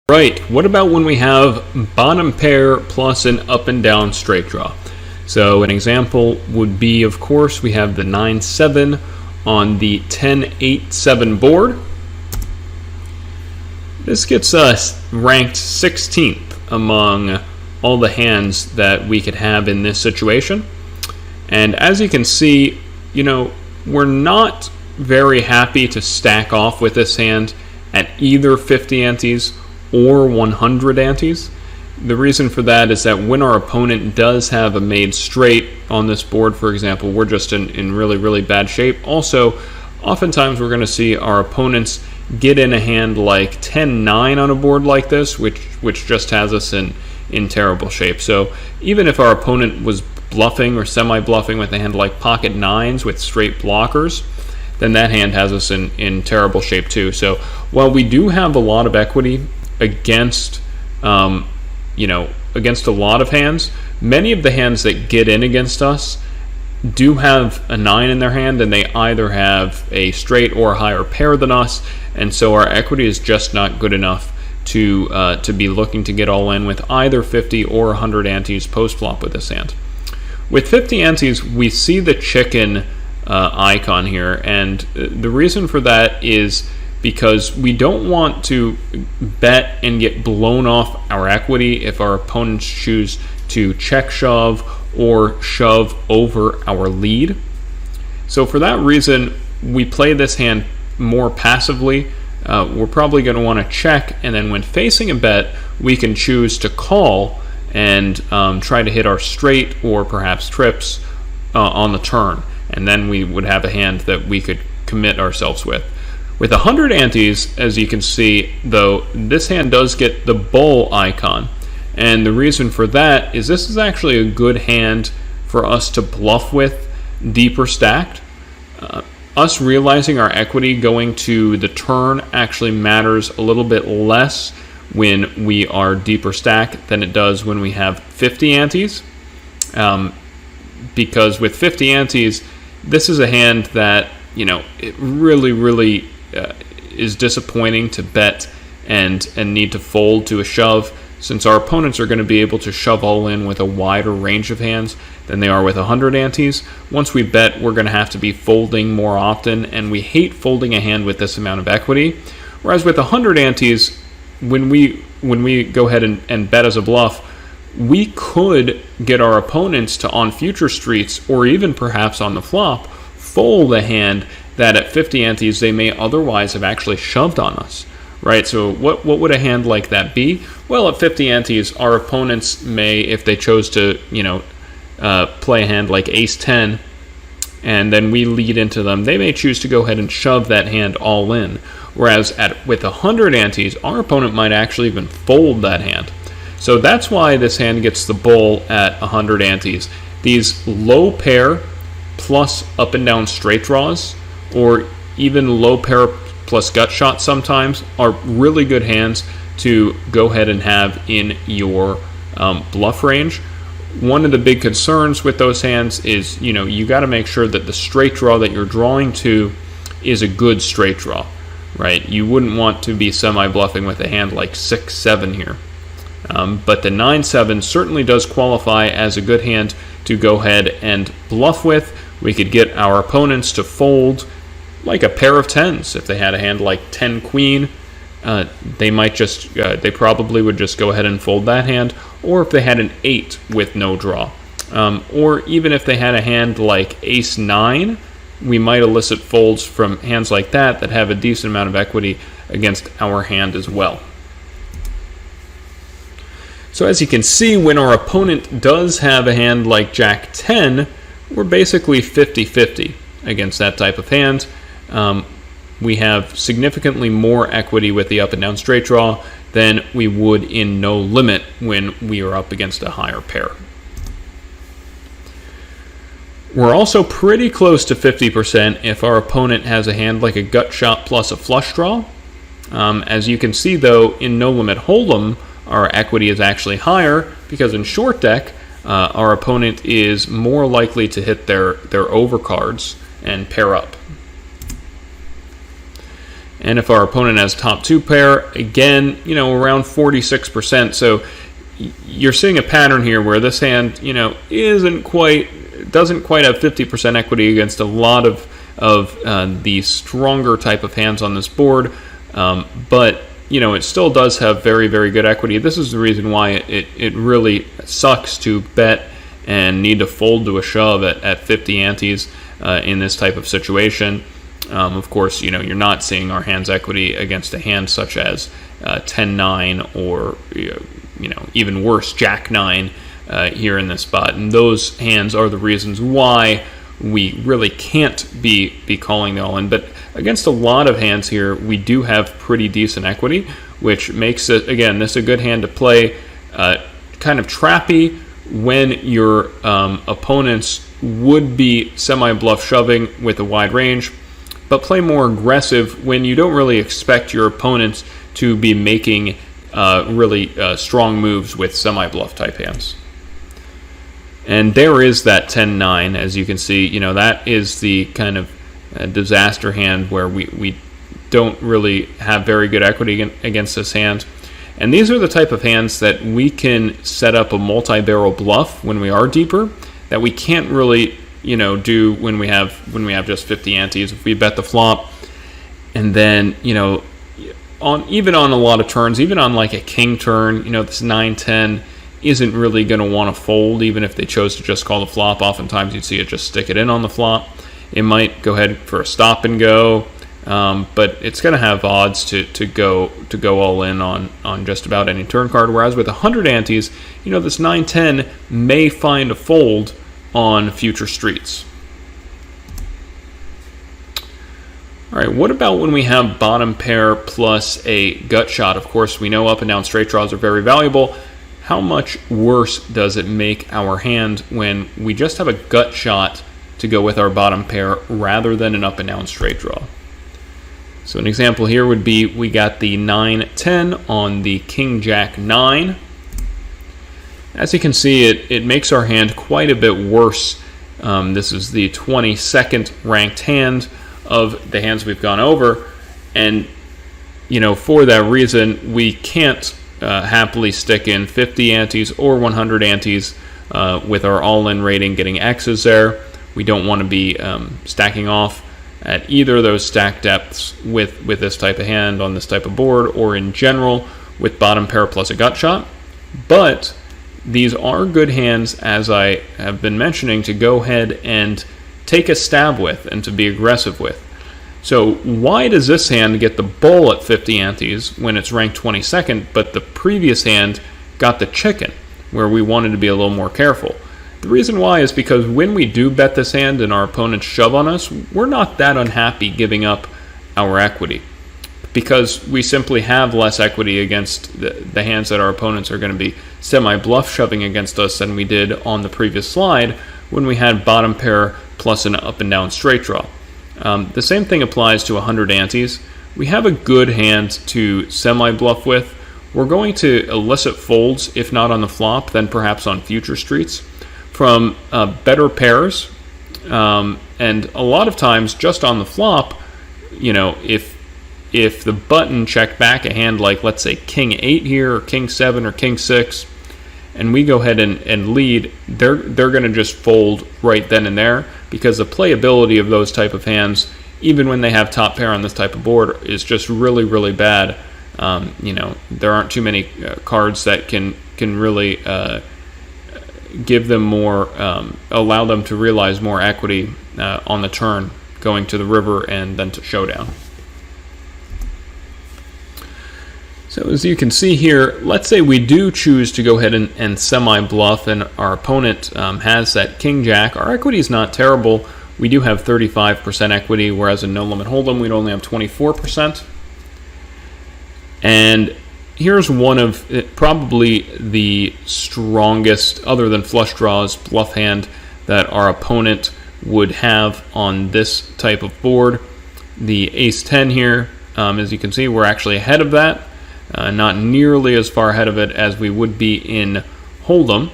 Right, what about when we have bottom pair plus an up and down straight draw? So an example would be, of course, we have the 9-7 on the 10-8-7 board. This gets us ranked 16th among all the hands that we could have in this situation. And as you can see, we're not very happy to stack off with this hand at either 50 antes or 100 antes. The reason for that is that when our opponent does have a made straight on this board, for example, we're just in really, really bad shape. Also, oftentimes we're going to see our opponents get in a hand like 10-9 on a board like this, which just has us in terrible shape. So even if our opponent was bluffing or semi-bluffing with a hand like pocket nines with straight blockers, then that hand has us in terrible shape too. So while we do have a lot of equity against against a lot of hands, many of the hands that get in against us do have a 9 in their hand, and they either have a straight or a higher pair than us, and so our equity is just not good enough to be looking to get all in with either 50 or 100 antes post flop with this hand. With 50 antes, we see the chicken icon here, and the reason for that is because we don't want to bet and get blown off our equity if our opponents choose to check shove or shove over our lead. So for that reason, we play this hand more passively. We're probably going to want to check, and then when facing a bet, we can choose to call and try to hit our straight or perhaps trips on the turn, and then we would have a hand that we could commit ourselves with. With 100 antes, as you can see, though, this hand does get the bull icon. And the reason for that is this is actually a good hand for us to bluff with deeper stacked. Us realizing our equity going to the turn actually matters a little bit less when we are deeper stacked than it does when we have 50 antes. Because with 50 antes, this is a hand that, it really is disappointing to bet and need to fold to a shove, since our opponents are going to be able to shove all in with a wider range of hands than they are with 100 antes. Once we bet, we're going to have to be folding more often, and we hate folding a hand with this amount of equity. Whereas with 100 antes, when we go ahead and bet as a bluff, we could get our opponents to, on future streets or even perhaps on the flop, fold a hand that at 50 antes they may otherwise have actually shoved on us, right? So what would a hand like that be? Well, at 50 antes, our opponents may, if they chose to, play a hand like ace-10, and then we lead into them, they may choose to go ahead and shove that hand all in. Whereas with 100 antes, our opponent might actually even fold that hand. So that's why this hand gets the bull at 100 antes. These low pair plus up and down straight draws, or even low pair plus gut shot sometimes, are really good hands to go ahead and have in your bluff range. One of the big concerns with those hands is, you got to make sure that the straight draw that you're drawing to is a good straight draw, right? You wouldn't want to be semi-bluffing with a hand like 6-7 here. But the 9-7 certainly does qualify as a good hand to go ahead and bluff with. We could get our opponents to fold like a pair of 10s. If they had a hand like 10 queen, they probably would just go ahead and fold that hand. Or if they had an 8 with no draw, or even if they had a hand like ace-9, we might elicit folds from hands like that have a decent amount of equity against our hand as well. So as you can see, when our opponent does have a hand like Jack-10, we're basically 50-50 against that type of hand. We have significantly more equity with the up and down straight draw than we would in no limit when we are up against a higher pair. We're also pretty close to 50% if our opponent has a hand like a gut shot plus a flush draw. As you can see, though, in no limit hold'em, our equity is actually higher because in short deck, our opponent is more likely to hit their overcards and pair up. And if our opponent has top 2 pair, again, around 46%. So you're seeing a pattern here where this hand, doesn't quite have 50% equity against a lot of the stronger type of hands on this board, but it still does have very, very good equity. This is the reason why it really sucks to bet and need to fold to a shove at 50 antes in this type of situation. Of course, you're not seeing our hand's equity against a hand such as 10-9 or even worse, Jack-9 here in this spot. And those hands are the reasons why we really can't be calling the all-in. But against a lot of hands here, we do have pretty decent equity, which makes it, again, this a good hand to play kind of trappy when your opponents would be semi-bluff shoving with a wide range, but play more aggressive when you don't really expect your opponents to be making really strong moves with semi-bluff type hands. And there is that 10-9, as you can see. That is the kind of disaster hand where we don't really have very good equity against this hand. And these are the type of hands that we can set up a multi-barrel bluff when we are deeper that we can't really do when we have just 50 antes. If we bet the flop, and then even on a lot of turns, even on like a king turn, this 9-10 isn't really going to want to fold, even if they chose to just call the flop. Oftentimes you'd see it just stick it in on the flop. It might go ahead for a stop and go, but it's going to have odds to go all in on just about any turn card. Whereas with 100 antes, this 9-10 may find a fold on future streets. All right, what about when we have bottom pair plus a gut shot? Of course, we know up and down straight draws are very valuable. How much worse does it make our hand when we just have a gut shot to go with our bottom pair rather than an up and down straight draw? So an example here would be we got the 9-10 on the King Jack 9. As you can see, it makes our hand quite a bit worse. This is the 22nd ranked hand of the hands we've gone over, and for that reason we can't happily stick in 50 antes or 100 antes with our all-in rating getting X's there. We don't want to be stacking off at either of those stack depths with this type of hand on this type of board, or in general with bottom pair plus a gut shot. But these are good hands, as I have been mentioning, to go ahead and take a stab with and to be aggressive with. So why does this hand get the bull at 50 antes when it's ranked 22nd, but the previous hand got the chicken, where we wanted to be a little more careful? The reason why is because when we do bet this hand and our opponents shove on us, we're not that unhappy giving up our equity, because we simply have less equity against the hands that our opponents are going to be semi-bluff shoving against us than we did on the previous slide when we had bottom pair plus an up and down straight draw. The same thing applies to 100 antes. We have a good hand to semi-bluff with. We're going to elicit folds, if not on the flop, then perhaps on future streets, from better pairs. And a lot of times, just on the flop, if the button checked back a hand like, let's say, King 8 here, or King 7, or King 6, and we go ahead and lead, they're going to just fold right then and there, because the playability of those type of hands, even when they have top pair on this type of board, is just really, really bad. There aren't too many cards that can really give them more, allow them to realize more equity on the turn, going to the river and then to showdown. So as you can see here, let's say we do choose to go ahead and semi-bluff, and our opponent has that King-Jack. Our equity is not terrible. We do have 35% equity, whereas in No Limit Hold'em we'd only have 24%. And here's one of probably the strongest, other than flush draws, bluff hand that our opponent would have on this type of board. The Ace-10 here, as you can see, we're actually ahead of that. Not nearly as far ahead of it as we would be in Hold'em.